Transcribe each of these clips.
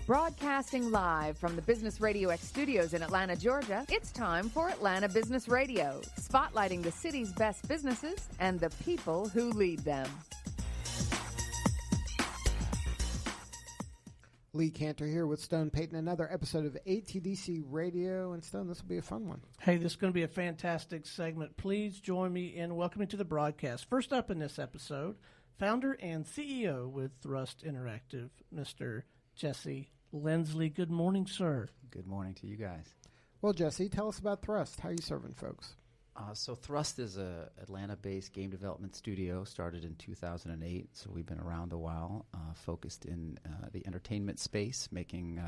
Broadcasting live from the Business Radio X studios in Atlanta, Georgia, it's time for Atlanta Business Radio, spotlighting the city's best businesses and the people who lead them. Lee Cantor here with Stone Payton, another episode of ATDC Radio. And Stone, this will be a fun one. Hey, this is going to be a fantastic segment. Please join me in welcoming to the broadcast. First up in this episode, founder and CEO with Thrust Interactive, Mr. Jesse Lindsley. Good morning, sir. Good morning to you guys. Well, Jesse, tell us about Thrust. How are you serving folks? So Thrust is a Atlanta-based game development studio, started in 2008, so we've been around a while, focused in the entertainment space, making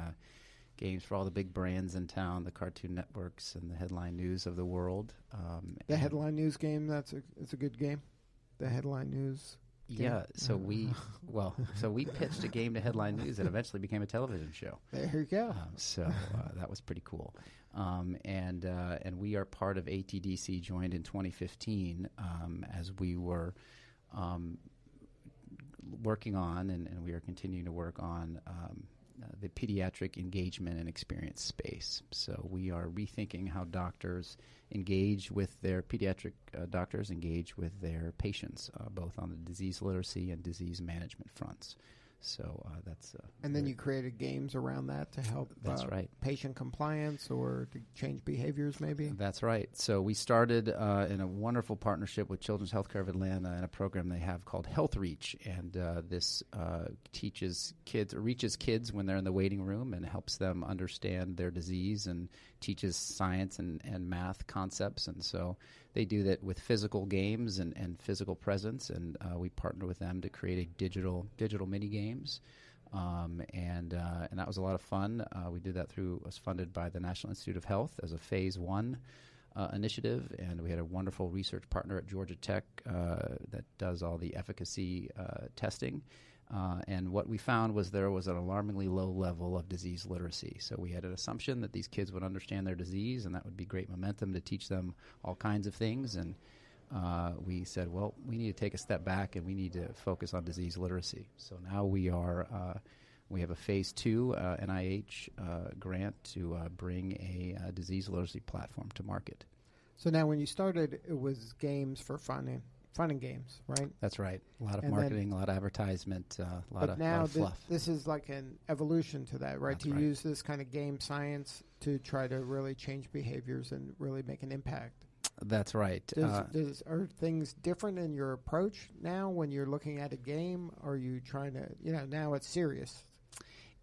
games for all the big brands in town, the Cartoon Networks and the headline news of the world. The headline news game, it's a good game? The headline news game? Yeah, so we pitched a game to Headline News that eventually became a television show. There you go. So that was pretty cool. And we are part of ATDC, joined in 2015 as we were working on, and we are continuing to work on the pediatric engagement and experience space. So we are rethinking how doctors engage with their pediatric doctors engage with their patients, both on the disease literacy and disease management fronts. So that's and then you created games around that to help patient compliance or to change behaviors maybe? That's right. So we started in a wonderful partnership with Children's Healthcare of Atlanta and a program they have called Health Reach. And this reaches kids when they're in the waiting room and helps them understand their disease and teaches science and math concepts. And so they do that with physical games and physical presence. And we partner with them to create a digital mini game. And that was a lot of fun. We did that was funded by the National Institute of Health as a Phase 1 initiative, and we had a wonderful research partner at Georgia Tech that does all the efficacy testing. And what we found was there was an alarmingly low level of disease literacy. So we had an assumption that these kids would understand their disease, and that would be great momentum to teach them all kinds of things. And we said, well, we need to take a step back and we need to focus on disease literacy. So now we have a Phase 2 NIH grant to bring a disease literacy platform to market. So now when you started, it was games for fun and games, right? That's right. A lot of marketing, a lot of advertisement, a lot of fluff. This is like an evolution to that, right? That's right. Use this kind of game science to try to really change behaviors and really make an impact. That's right. Are things different in your approach now when you're looking at a game? Or are you trying to, now it's serious?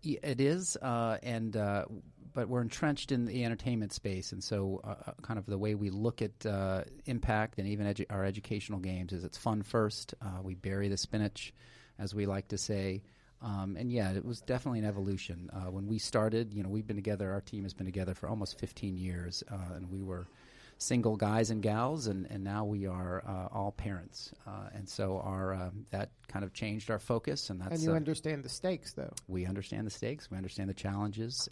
It is, but we're entrenched in the entertainment space, and so kind of the way we look at impact and even our educational games is it's fun first. We bury the spinach, as we like to say. And it was definitely an evolution. When we started, we've been together, our team has been together for almost 15 years, and we were single guys and gals, and now we are all parents, and so that kind of changed our focus. And you understand the stakes, though. We understand the stakes. We understand the challenges.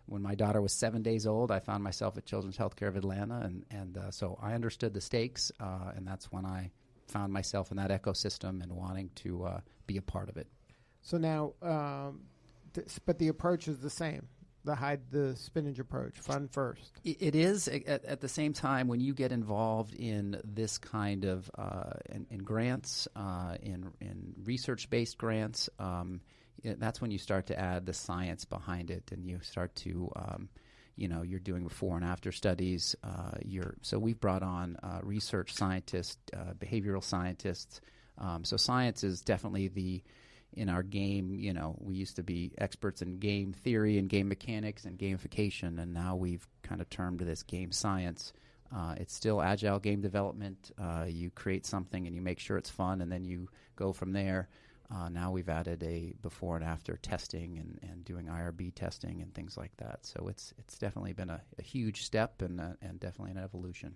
When my daughter was 7 days old, I found myself at Children's Healthcare of Atlanta, and so I understood the stakes, and that's when I found myself in that ecosystem and wanting to be a part of it. So now, but the approach is the same. The spinach approach, fun first. It is. At the same time, when you get involved in this kind of in grants, in research-based grants, that's when you start to add the science behind it, and you start to, you're doing before and after studies. So we've brought on research scientists, behavioral scientists. So science is definitely in our game, we used to be experts in game theory and game mechanics and gamification, and now we've kind of termed this game science. It's still agile game development. You create something and you make sure it's fun, and then you go from there. Now we've added a before and after testing and doing IRB testing and things like that. So it's definitely been a huge step and definitely an evolution.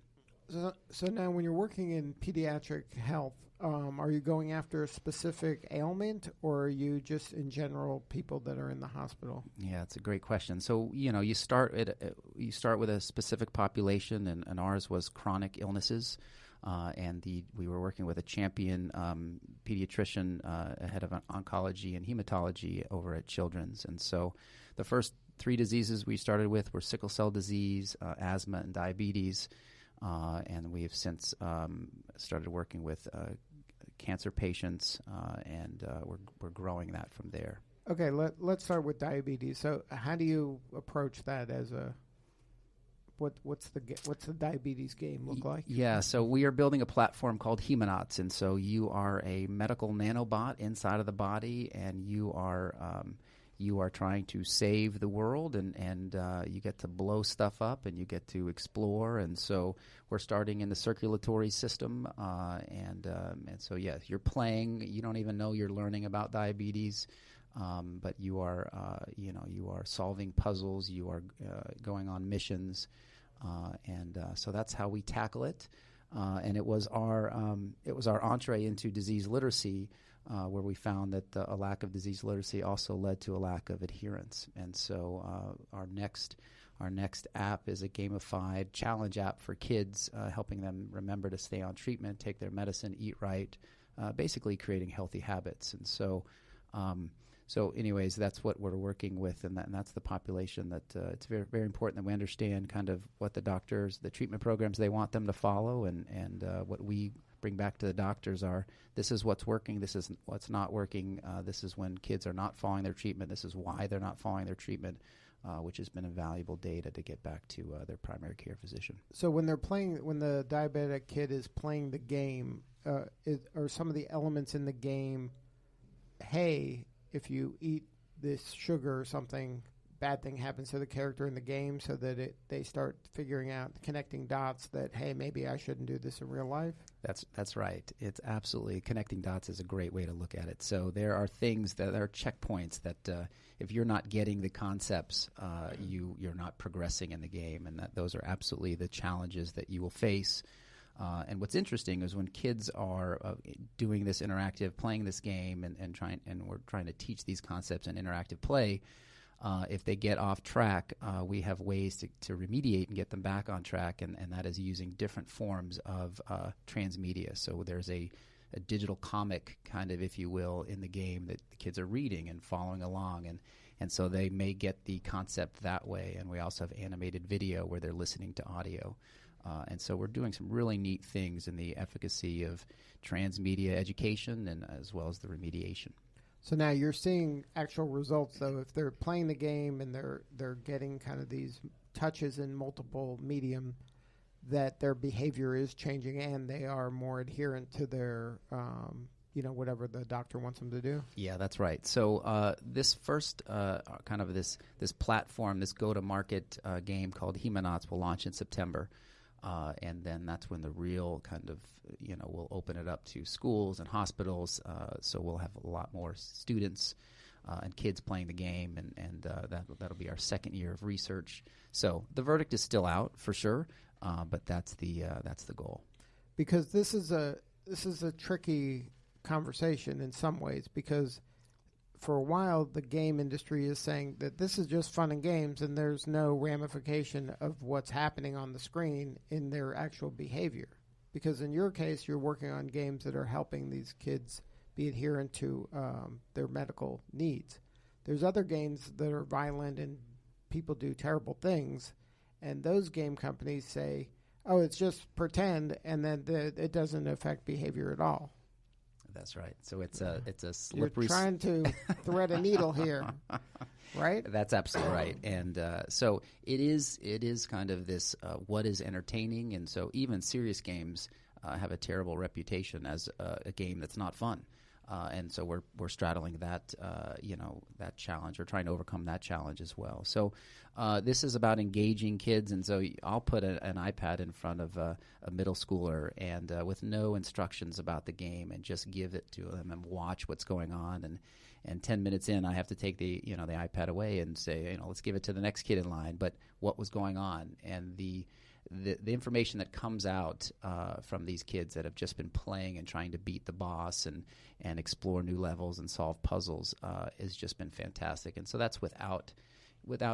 So now when you're working in pediatric health, are you going after a specific ailment, or are you just in general people that are in the hospital? Yeah, it's a great question. So, you start with a specific population, and ours was chronic illnesses. we were working with a champion pediatrician, head of oncology and hematology over at Children's. And so the first 3 diseases we started with were sickle cell disease, asthma, and diabetes. And we have since started working with cancer patients, and we're growing that from there. Okay, let's start with diabetes. So how do you approach that as a what's the diabetes game look like? Yeah, so we are building a platform called Hemonauts, and so you are a medical nanobot inside of the body, and you are trying to save the world, and you get to blow stuff up, and you get to explore, and so we're starting in the circulatory system, and so yes, you're playing. You don't even know you're learning about diabetes. But you are solving puzzles. You are going on missions, and so that's how we tackle it. And it was our entree into disease literacy, where we found that a lack of disease literacy also led to a lack of adherence. And so our next app is a gamified challenge app for kids, helping them remember to stay on treatment, take their medicine, eat right, basically creating healthy habits. And so. So anyways, that's what we're working with, and that's the population that it's very, very important that we understand kind of what the treatment programs they want them to follow, and what we bring back to the doctors are, this is what's working, this is what's not working, this is when kids are not following their treatment, this is why they're not following their treatment, which has been invaluable data to get back to their primary care physician. So when the diabetic kid is playing the game, are some of the elements in the game, hey, if you eat this sugar or something, bad thing happens to the character in the game, so that they start figuring out, connecting dots that, hey, maybe I shouldn't do this in real life? That's right. It's absolutely, connecting dots is a great way to look at it. So there are things that are checkpoints that if you're not getting the concepts, you're not progressing in the game, and that those are absolutely the challenges that you will face. And what's interesting is when kids are doing this playing this game, and we're trying to teach these concepts in interactive play, if they get off track, we have ways to remediate and get them back on track, and that is using different forms of transmedia. So there's a digital comic, kind of, if you will, in the game that the kids are reading and following along, and so they may get the concept that way. And we also have animated video where they're listening to audio. And so we're doing some really neat things in the efficacy of transmedia education, and as well as the remediation. So now you're seeing actual results, though. If they're playing the game and they're getting kind of these touches in multiple medium, that their behavior is changing and they are more adherent to their, whatever the doctor wants them to do. Yeah, that's right. So this first kind of this platform, this go-to-market game called Hemonauts will launch in September. And then that's when the real kind of, we'll open it up to schools and hospitals. So we'll have a lot more students and kids playing the game, and that'll be our second year of research. So the verdict is still out for sure, but that's the goal. Because this is a tricky conversation in some ways, because for a while the game industry is saying that this is just fun and games, and there's no ramification of what's happening on the screen in their actual behavior. Because in your case, you're working on games that are helping these kids be adherent to their medical needs. There's other games that are violent and people do terrible things, and those game companies say, oh, it's just pretend, and then it doesn't affect behavior at all. That's right. So it's a slippery. You're trying to thread a needle here, right? That's absolutely right. And so it is kind of this what is entertaining, and so even serious games have a terrible reputation as a game that's not fun. And so we're straddling that that challenge, or trying to overcome that challenge as well. So this is about engaging kids, and so I'll put an iPad in front of a middle schooler, and with no instructions about the game, and just give it to them and watch what's going on. And 10 minutes in, I have to take the iPad away and say, let's give it to the next kid in line. But what was going on, and the information that comes out from these kids that have just been playing and trying to beat the boss and explore new levels and solve puzzles has just been fantastic. And so that's without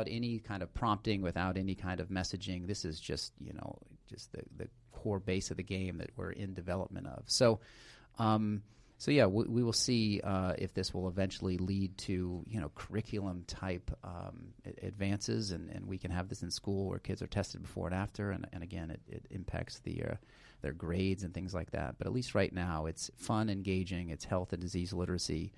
any kind of prompting, without any kind of messaging. This is just just the core base of the game that we're in development of. So yeah, we will see if this will eventually lead to curriculum type advances, and we can have this in school where kids are tested before and after, and again it impacts their grades and things like that. But at least right now, it's fun, engaging. It's health and disease literacy.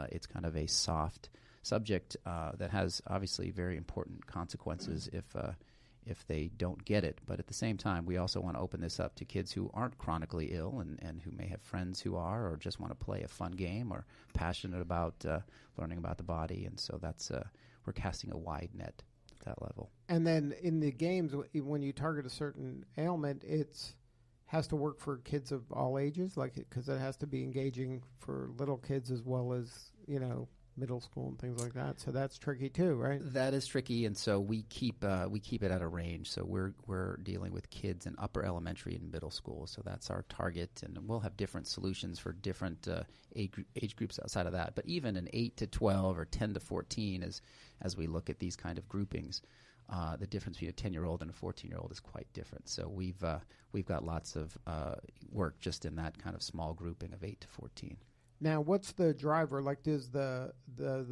It's kind of a soft subject that has obviously very important consequences if they don't get it. But at the same time, we also want to open this up to kids who aren't chronically ill and who may have friends who are, or just want to play a fun game, or passionate about learning about the body. And so that's we're casting a wide net at that level. And then in the games, when you target a certain ailment, it's has to work for kids of all ages, because it has to be engaging for little kids as well as middle school and things like that. So that's tricky too, right? That is tricky, and so we keep it at a range. So we're dealing with kids in upper elementary and middle school. So that's our target, and we'll have different solutions for different age groups outside of that. But even in 8 to 12 or 10 to 14, as we look at these kind of groupings, the difference between a 10-year-old and a 14-year-old is quite different. So we've got lots of work just in that kind of small grouping of 8 to 14. Now, what's the driver? Like, does the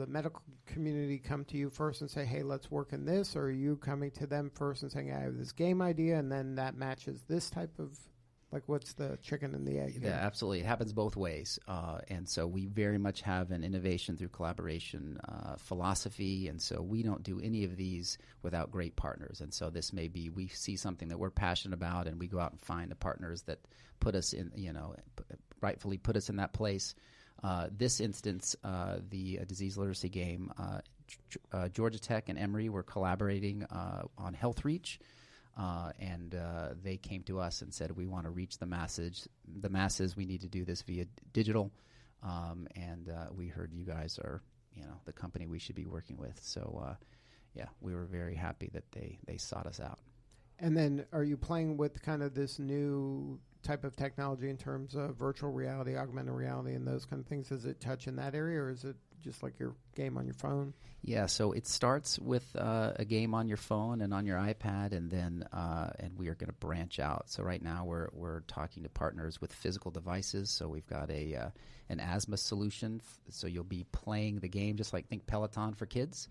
medical community come to you first and say, hey, let's work in this? Or are you coming to them first and saying, I have this game idea, and then that matches this type of, what's the chicken and the egg? Yeah, absolutely. It happens both ways. And so we very much have an innovation through collaboration philosophy. And so we don't do any of these without great partners. And so this may be, we see something that we're passionate about, and we go out and find the partners that put us in, rightfully put us in that place. This instance, the disease literacy game, Georgia Tech and Emory were collaborating on Health Reach, and they came to us and said, we want to reach the masses. We need to do this via digital, and we heard you guys are the company we should be working with. So we were very happy that they sought us out. And then are you playing with kind of this new type of technology in terms of virtual reality, augmented reality, and those kind of things? Does it touch in that area, or is it just like your game on your phone? Yeah, so it starts with a game on your phone and on your iPad, and then and we are going to branch out. So right now we're talking to partners with physical devices. So we've got an asthma solution. So you'll be playing the game just like think Peloton for kids.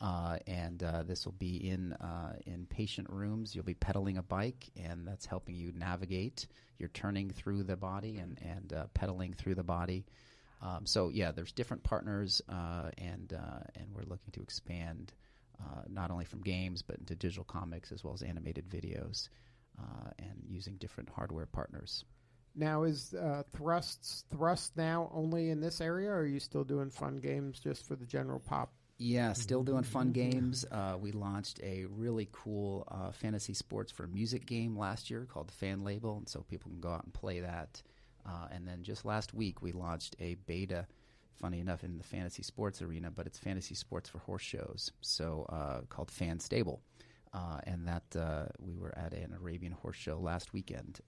And this will be in patient rooms. You'll be pedaling a bike, and that's helping you navigate. You're turning through the body and pedaling through the body. So there's different partners, and we're looking to expand not only from games but into digital comics as well as animated videos, and using different hardware partners. Now, is Thrust now only in this area, or are you still doing fun games just for the general pop? Yeah, still doing fun games. We launched a really cool fantasy sports for music game last year called the Fan Label, and so people can go out and play that. And then just last week, we launched a beta, funny enough, in the fantasy sports arena, but it's fantasy sports for horse shows, so called Fan Stable. And that we were at an Arabian horse show last weekend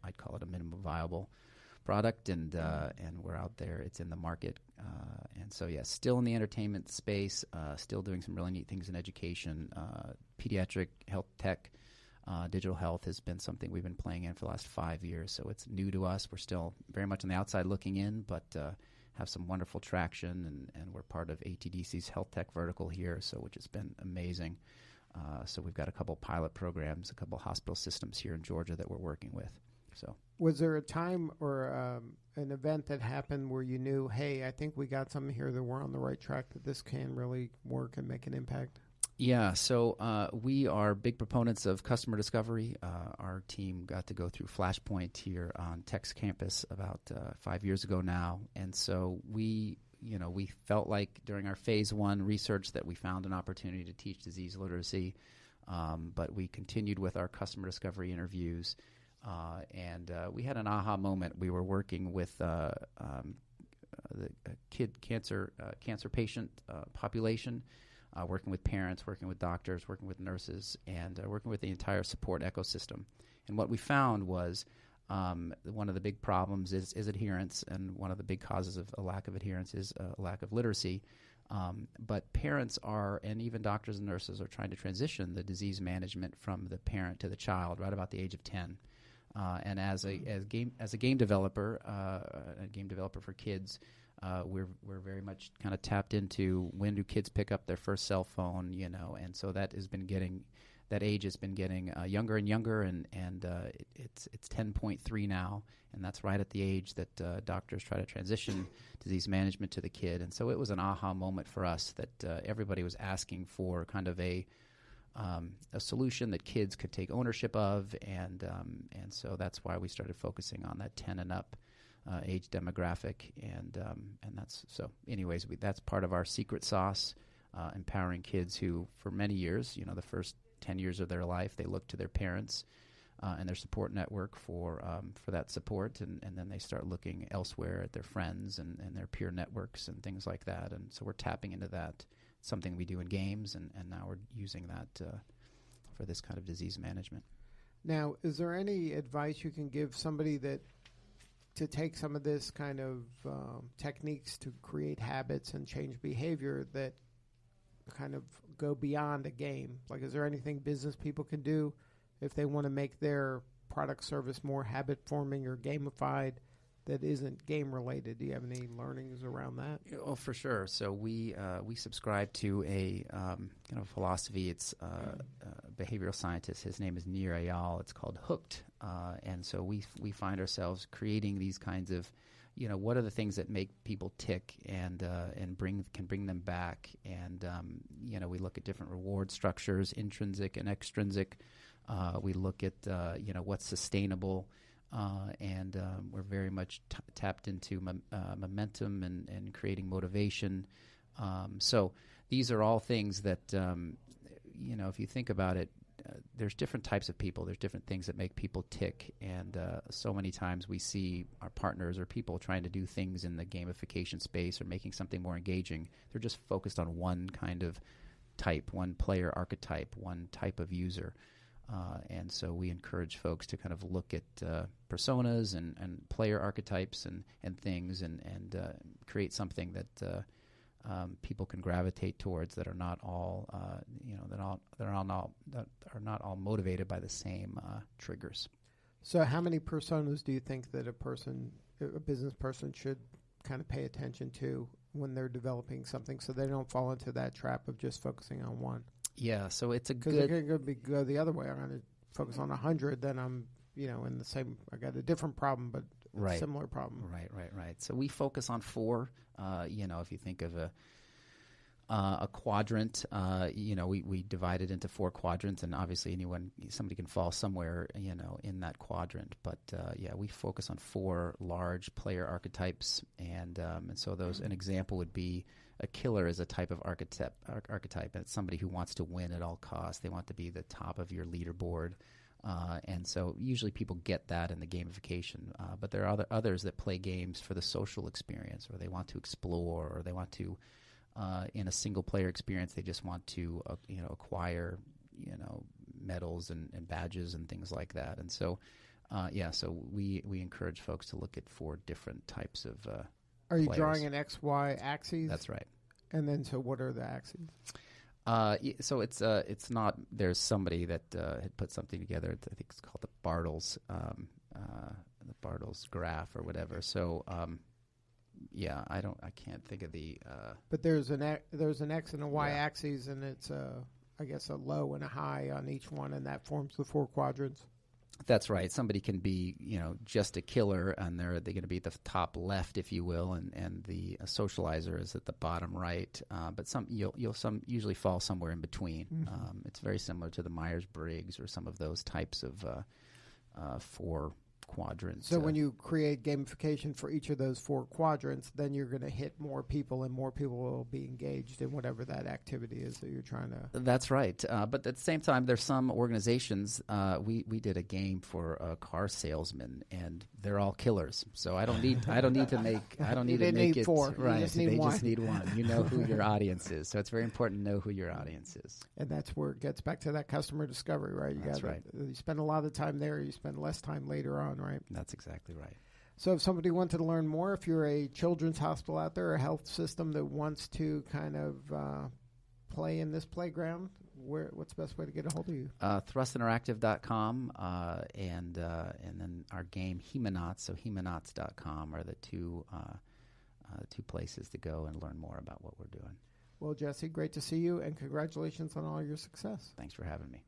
I'd call it a minimum viable product, and we're out there. It's in the market, and so still in the entertainment space, still doing some really neat things in education. Pediatric health tech, digital health has been something we've been playing in for the last 5 years, so it's new to us. We're still very much on the outside looking in, but have some wonderful traction, and we're part of ATDC's health tech vertical here, which has been amazing. So we've got a couple pilot programs, a couple hospital systems here in Georgia that we're working with. So, was there a time or an event that happened where you knew, hey, I think we got something here that we're on the right track, that this can really work and make an impact? Yeah, so we are big proponents of customer discovery. Our team got to go through Flashpoint here on Tech's campus about 5 years ago now, and so we felt like during our phase 1 research that we found an opportunity to teach disease literacy, but we continued with our customer discovery interviews. And we had an aha moment. We were working with the kid cancer patient population, working with parents, working with doctors, working with nurses, and working with the entire support ecosystem. And what we found was one of the big problems is adherence, and one of the big causes of a lack of adherence is a lack of literacy. But parents are, and even doctors and nurses are trying to transition the disease management from the parent to the child right about the age of 10. And as a game developer, a game developer for kids, we're very much kind of tapped into when do kids pick up their first cell phone, and so that age has been getting younger and younger, and it's 10.3 now, and that's right at the age that doctors try to transition disease management to the kid. And so it was an aha moment for us that everybody was asking for kind of a solution that kids could take ownership of, and so that's why we started focusing on that 10 and up age demographic, and that's so. Anyways, that's part of our secret sauce, empowering kids who, for many years, the first 10 years of their life, they look to their parents and their support network for that support, and then they start looking elsewhere at their friends and their peer networks and things like that. And so we're tapping into that. It's something we do in games, and now we're using that for this kind of disease management. Now, is there any advice you can give somebody to take some of this kind of techniques to create habits and change behavior that kind of go beyond a game? Like, is there anything business people can do if they want to make their product service more habit forming or gamified that isn't game related? Do you have any learnings around that? Oh, for sure. So we subscribe to a kind of philosophy. It's a behavioral scientist. His name is Nir Eyal. It's called Hooked. And so we find ourselves creating these kinds of, what are the things that make people tick and can bring them back. And we look at different reward structures, intrinsic and extrinsic. We look at what's sustainable. And we're very much tapped into momentum and creating motivation. So these are all things that, if you think about it, there's different types of people. There's different things that make people tick. And so many times we see our partners or people trying to do things in the gamification space or making something more engaging. They're just focused on one kind of type, one player archetype, one type of user. And so we encourage folks to kind of look at personas and player archetypes and things and create something that people can gravitate towards that are not all that are not all motivated by the same triggers. So, how many personas do you think that a business person, should kind of pay attention to when they're developing something, so they don't fall into that trap of just focusing on one? Yeah, so it's a good... Because it could go the other way. I'm going to focus on 100, then I'm, in the same... I got a different problem, but a similar problem. Right. So we focus on 4. If you think of a quadrant, we divide it into 4 quadrants, and obviously somebody can fall somewhere, in that quadrant. But we focus on 4 large player archetypes, and so an example would be a killer is a type of archetype, and it's somebody who wants to win at all costs. They want to be the top of your leaderboard. And so usually people get that in the gamification, but there are others that play games for the social experience, or they want to explore, or they want to, in a single-player experience, they just want to, acquire, medals and badges and things like that. And so, so we encourage folks to look at 4 different types of Are you players. Drawing an XY axis? That's right. And then, so what are the axes? So it's not. There's somebody that had put something together. I think it's called the Bartles graph or whatever. So I can't think of the. But there's an X and a Y axis, and it's I guess a low and a high on each one, and that forms the 4 quadrants. That's right. Somebody can be, just a killer, and they're going to be at the top left, if you will, and the socializer is at the bottom right. But you'll usually fall somewhere in between. Mm-hmm. It's very similar to the Myers-Briggs or some of those types of 4 quadrants. So when you create gamification for each of those 4 quadrants, then you're going to hit more people, and more people will be engaged in whatever that activity is that you're trying to. That's right. But at the same time, there's some organizations. We did a game for a car salesman, and they're all killers. So I don't need to make it 4. Right. Just they one. just need one. You know who your audience is. So it's very important to know who your audience is. And that's where it gets back to that customer discovery, right? That's right. You spend a lot of time there. You spend less time later on, right? That's exactly right. So if somebody wanted to learn more, if you're a children's hospital out there, a health system that wants to kind of play in this playground, what's the best way to get a hold of you? Thrustinteractive.com and then our game Hemanauts, so Hemanauts.com are the two places to go and learn more about what we're doing. Well, Jesse, great to see you, and congratulations on all your success. Thanks for having me.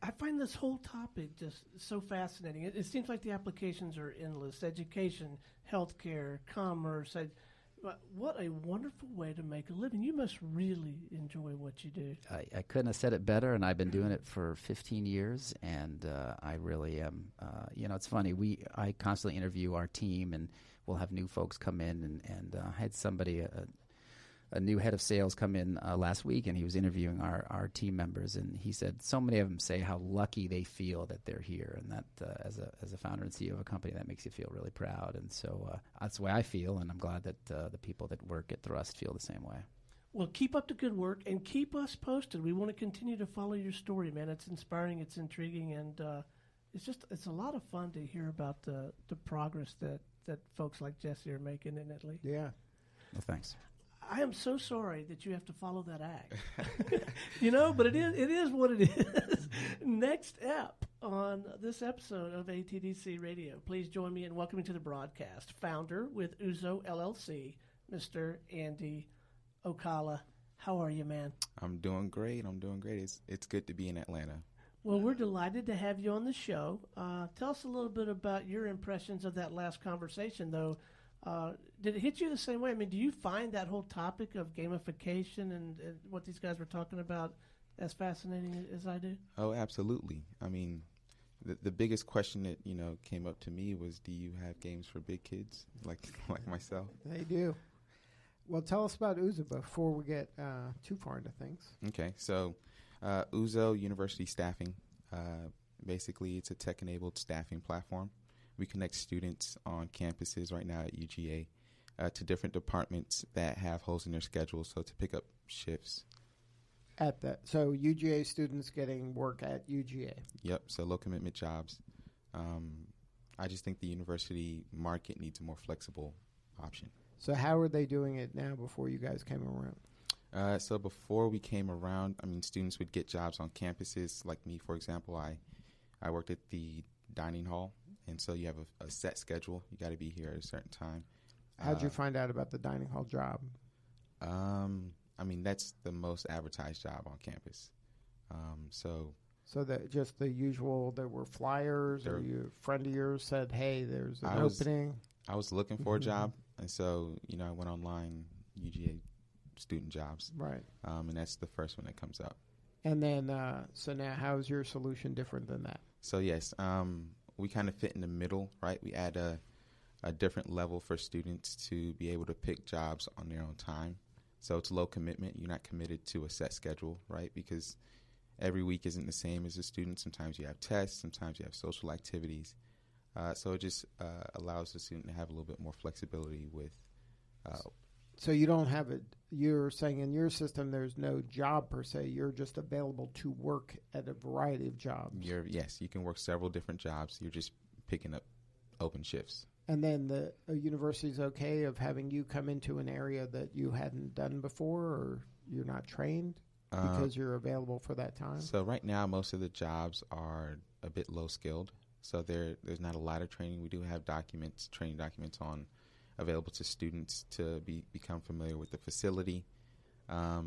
I find this whole topic just so fascinating. It seems like the applications are endless. Education, healthcare, commerce. What a wonderful way to make a living. You must really enjoy what you do. I couldn't have said it better, and I've been doing it for 15 years, and I really am. It's funny. I constantly interview our team, and we'll have new folks come in, and I had somebody, a new head of sales come in last week, and he was interviewing our team members, and he said so many of them say how lucky they feel that they're here, and that as a founder and CEO of a company, that makes you feel really proud. And so that's the way I feel, and I'm glad that the people that work at Thrust feel the same way. Well, keep up the good work and keep us posted. We want to continue to follow your story, man. It's inspiring, it's intriguing, and it's a lot of fun to hear about the progress that folks like Jesse are making in Italy. Yeah. Well, thanks. I am so sorry that you have to follow that act. But it is what it is. Next up on this episode of ATDC Radio, please join me in welcoming to the broadcast founder with UZO LLC, Mr. Andy Okala. How are you, man? I'm doing great. It's good to be in Atlanta. Well, we're delighted to have you on the show. Tell us a little bit about your impressions of that last conversation, though. Did it hit you the same way? I mean, do you find that whole topic of gamification and what these guys were talking about as fascinating as I do? Oh, absolutely. I mean, the biggest question that came up to me was, do you have games for big kids like myself? They do. Well, tell us about UZO before we get too far into things. Okay, so UZO University Staffing, basically it's a tech-enabled staffing platform. We connect students on campuses right now at UGA to different departments that have holes in their schedule, so to pick up shifts. So UGA students getting work at UGA. Yep, so low commitment jobs. I just think the university market needs a more flexible option. So how are they doing it now before you guys came around? So before we came around, students would get jobs on campuses. Like me, for example, I worked at the dining hall. And so you have a set schedule. You got to be here at a certain time. How'd you find out about the dining hall job? That's the most advertised job on campus. So that just the usual, there were flyers, or a friend of yours said, hey, there's an opening? I was looking for a job. And so, I went online, UGA student jobs. Right. And that's the first one that comes up. And then, so now how is your solution different than that? So, yes, we kind of fit in the middle, right? We add a different level for students to be able to pick jobs on their own time. So it's low commitment. You're not committed to a set schedule, right? Because every week isn't the same as a student. Sometimes you have tests. Sometimes you have social activities. So it just allows the student to have a little bit more flexibility with. So you don't have it. You're saying in your system there's no job per se. You're just available to work at a variety of jobs. Yes, you can work several different jobs. You're just picking up open shifts. And then the university's okay of having you come into an area that you hadn't done before, or you're not trained because you're available for that time? So right now most of the jobs are a bit low skilled. So there's not a lot of training. We do have training documents available to students to become familiar with the facility. But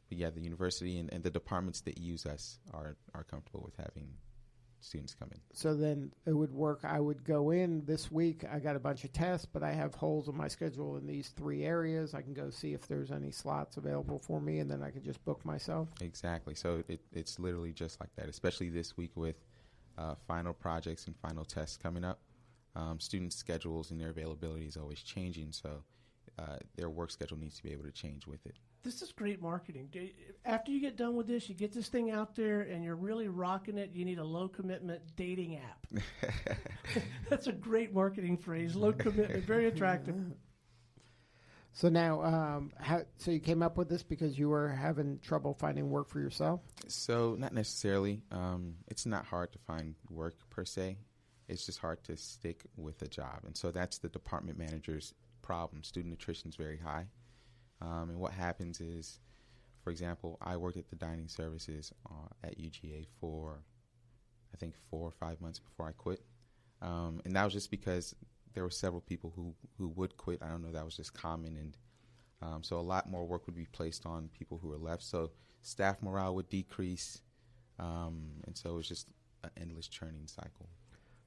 yeah, the university and the departments that use us are comfortable with having students come in. So then it would work. I would go in this week. I got a bunch of tests, but I have holes in my schedule in these 3 areas. I can go see if there's any slots available for me, and then I can just book myself. Exactly. So it's literally just like that, especially this week with final projects and final tests coming up. Students' schedules and their availability is always changing, so their work schedule needs to be able to change with it. This is great marketing. After you get done with this, you get this thing out there and you're really rocking it, you need a low-commitment dating app. That's a great marketing phrase, low commitment, very attractive. So now, so you came up with this because you were having trouble finding work for yourself? So not necessarily. It's not hard to find work per se. it's just hard to stick with a job. And so that's the department manager's problem. Student attrition is very high. And what happens is, for example, I worked at the dining services at UGA for, I think, 4 or 5 months before I quit. And that was just because there were several people who would quit. I don't know, that was just common. And so a lot more work would be placed on people who were left. So staff morale would decrease. And so it was just an endless churning cycle.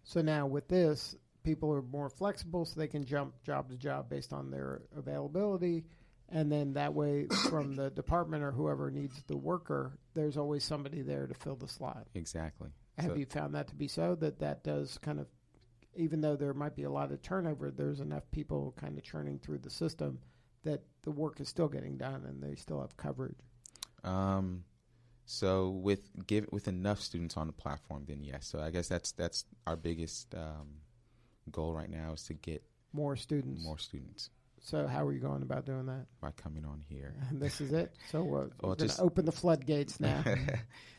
So now with this, people are more flexible, so they can jump job to job based on their availability. And then that way, from the department or whoever needs the worker, there's always somebody there to fill the slot. Exactly. Have you found that to be so, that does kind of, even though there might be a lot of turnover, there's enough people kind of churning through the system that the work is still getting done and they still have coverage? So with enough students on the platform, then yes. So I guess that's our biggest goal right now, is to get more students. So how are you going about doing that? By coming on here. And this is it? So we're going to open the floodgates now.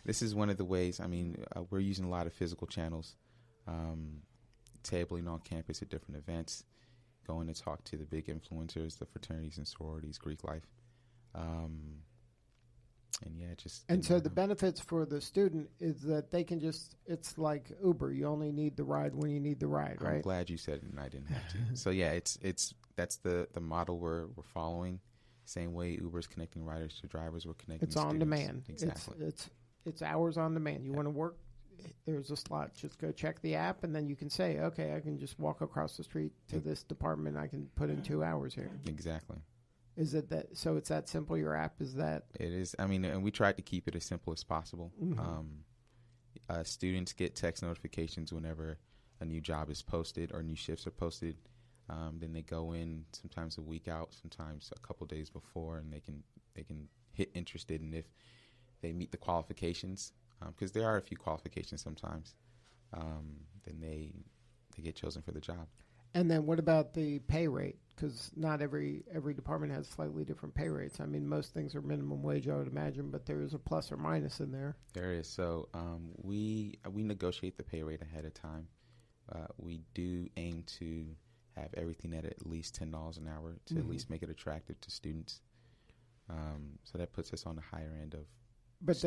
This is one of the ways. I mean, we're using a lot of physical channels, tabling on campus at different events, going to talk to the big influencers, the fraternities and sororities, Greek life. And yeah, just. And so the benefits for the student is that they can it's like Uber. You only need the ride when you need the ride, right? I'm glad you said it and I didn't have to. So yeah, that's the model we're following. Same way Uber's connecting riders to drivers, we're connecting. It's students. on demand. Exactly. It's hours on demand. You want to work, there's a slot. Just go check the app, and then you can say, okay, I can just walk across the street to this department. I can put in 2 hours here. Exactly. Is it that? So it's that simple. Your app is that? It is. I mean, and we tried to keep it as simple as possible. Mm-hmm. Students get text notifications whenever a new job is posted or new shifts are posted. Then they go in sometimes a week out, sometimes a couple days before, and they can hit interested, and if they meet the qualifications, because there are a few qualifications sometimes, then they get chosen for the job. And then what about the pay rate? Because not every department has slightly different pay rates. I mean, most things are minimum wage, I would imagine, but there is a plus or minus in there. There is. So we negotiate the pay rate ahead of time. We do aim to have everything at least $10 an hour to at least make it attractive to students. So that puts us on the higher end of. But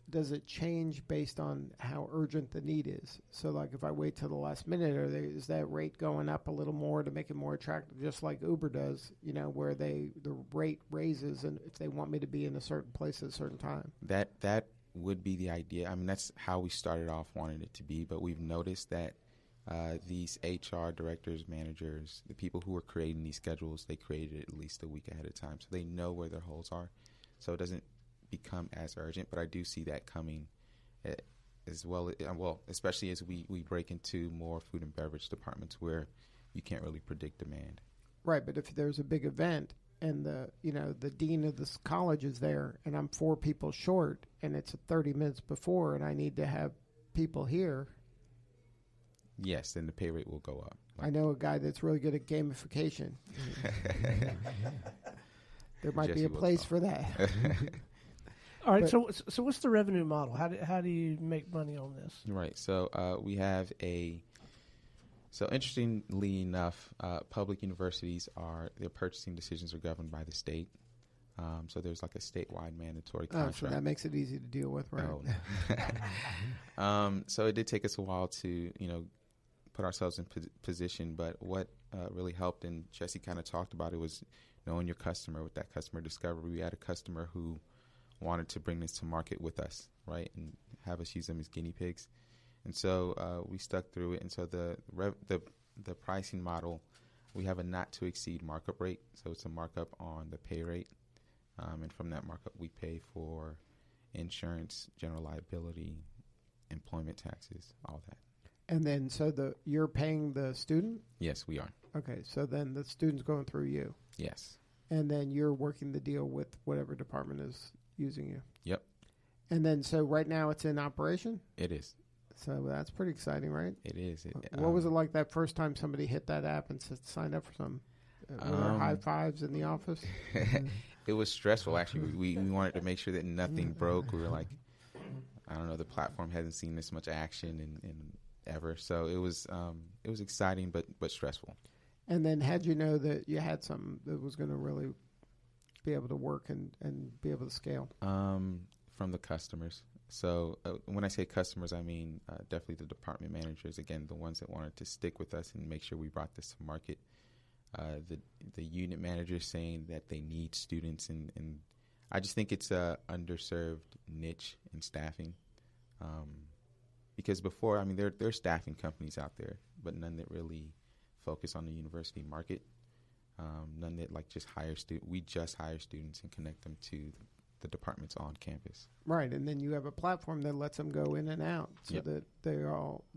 does it change based on how urgent the need is? So, like, if I wait till the last minute, is that rate going up a little more to make it more attractive, just like Uber does? You know, where the rate raises, and if they want me to be in a certain place at a certain time. That would be the idea. I mean, that's how we started off wanting it to be. But we've noticed that these HR directors, managers, the people who are creating these schedules, they created it at least a week ahead of time, so they know where their holes are. So it doesn't become as urgent, but I do see that coming as well. Well, especially as we break into more food and beverage departments where you can't really predict demand. Right, but if there's a big event and the dean of this college is there, and I'm 4 people short, and it's 30 minutes before, and I need to have people here. Yes, then the pay rate will go up. I know a guy that's really good at gamification. There might be a place for that. All right. So what's the revenue model? How do you make money on this? Right. So we have So interestingly enough, public universities their purchasing decisions are governed by the state. So there's like a statewide mandatory contract. So that makes it easy to deal with, right? Oh. So it did take us a while to put ourselves in position, but what really helped, and Jesse kind of talked about it, was knowing your customer. With that customer discovery, we had a customer who wanted to bring this to market with us, right, and have us use them as guinea pigs. And so we stuck through it. And so the pricing model, we have a not to exceed markup rate. So it's a markup on the pay rate, and from that markup we pay for insurance, general liability, employment taxes, all that. And then you're paying the student? Yes, we are. Okay, so then the student's going through you. Yes. And then you're working the deal with whatever department is using you. Yep. And then so right now it's in operation? It is. So that's pretty exciting, right? It is. What was it like that first time somebody hit that app and signed up for something? Were there high fives in the office? It was stressful, actually. We wanted to make sure that nothing broke. We were like, I don't know, the platform hasn't seen this much action in ever. So it was exciting, but stressful. And then how'd you know that you had something that was going to really be able to work and be able to scale? From the customers. So when I say customers, I mean definitely the department managers, again, the ones that wanted to stick with us and make sure we brought this to market. The unit managers saying that they need students, and I just think it's a underserved niche in staffing. Because before, I mean, there are staffing companies out there, but none that really focus on the university market. None that like just hire students. We just hire students and connect them to the departments on campus. Right, and then you have a platform that lets them go in and out, so that they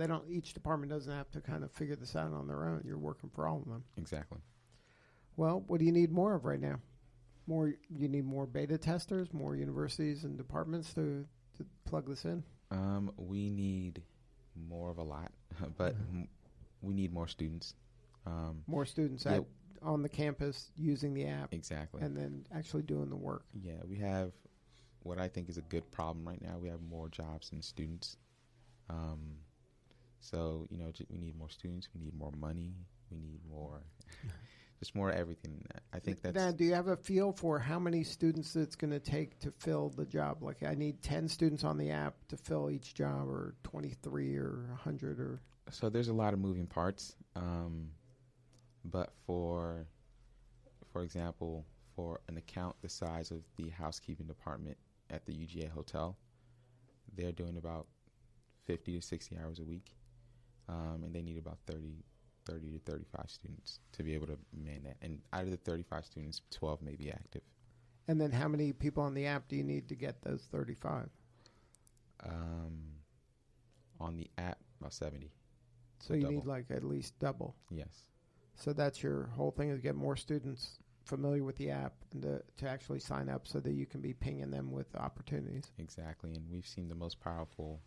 don't. Each department doesn't have to kind of figure this out on their own. You're working for all of them. Exactly. Well, what do you need more of right now? You need more beta testers, more universities and departments to plug this in. We need more of a lot, but we need more students. More students on the campus using the app. Exactly. And then actually doing the work. Yeah, we have what I think is a good problem right now. We have more jobs than students. So, we need more students. We need more money. We need more, just more everything. I think that's... Now, do you have a feel for how many students it's going to take to fill the job? Like, I need 10 students on the app to fill each job, or 23 or 100 or... So there's a lot of moving parts. But for example, for an account the size of the housekeeping department at the UGA hotel, they're doing about 50 to 60 hours a week, and they need about 30 to 35 students to be able to man that. And out of the 35 students, 12 may be active. And then how many people on the app do you need to get those 35? On the app, about 70. So you double. need like at least double. Yes. So that's your whole thing, is get more students familiar with the app and to actually sign up so that you can be pinging them with opportunities. Exactly. And we've seen the most powerful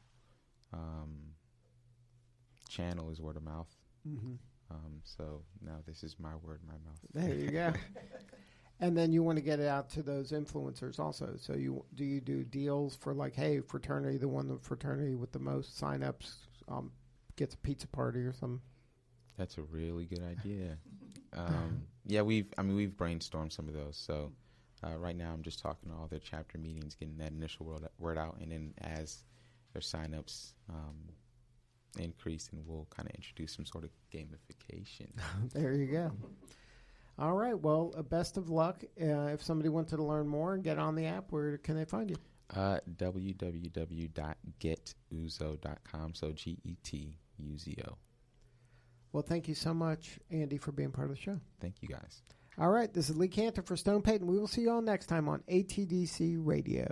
channel is word of mouth. Mm-hmm. So now this is my word, my mouth. There you go. And then you want to get it out to those influencers also. So you do deals for like, hey, fraternity, the fraternity with the most signups gets a pizza party or something. That's a really good idea. Yeah, we've brainstormed some of those. So right now I'm just talking to all their chapter meetings, getting that initial word out, and then as their signups increase, and we'll kind of introduce some sort of gamification. There you go. All right. Well, best of luck. If somebody wanted to learn more and get on the app, where can they find you? www.getuzo.com. So GETUZO. Well, thank you so much, Andy, for being part of the show. Thank you, guys. All right. This is Lee Cantor for Stone Payton. We will see you all next time on ATDC Radio.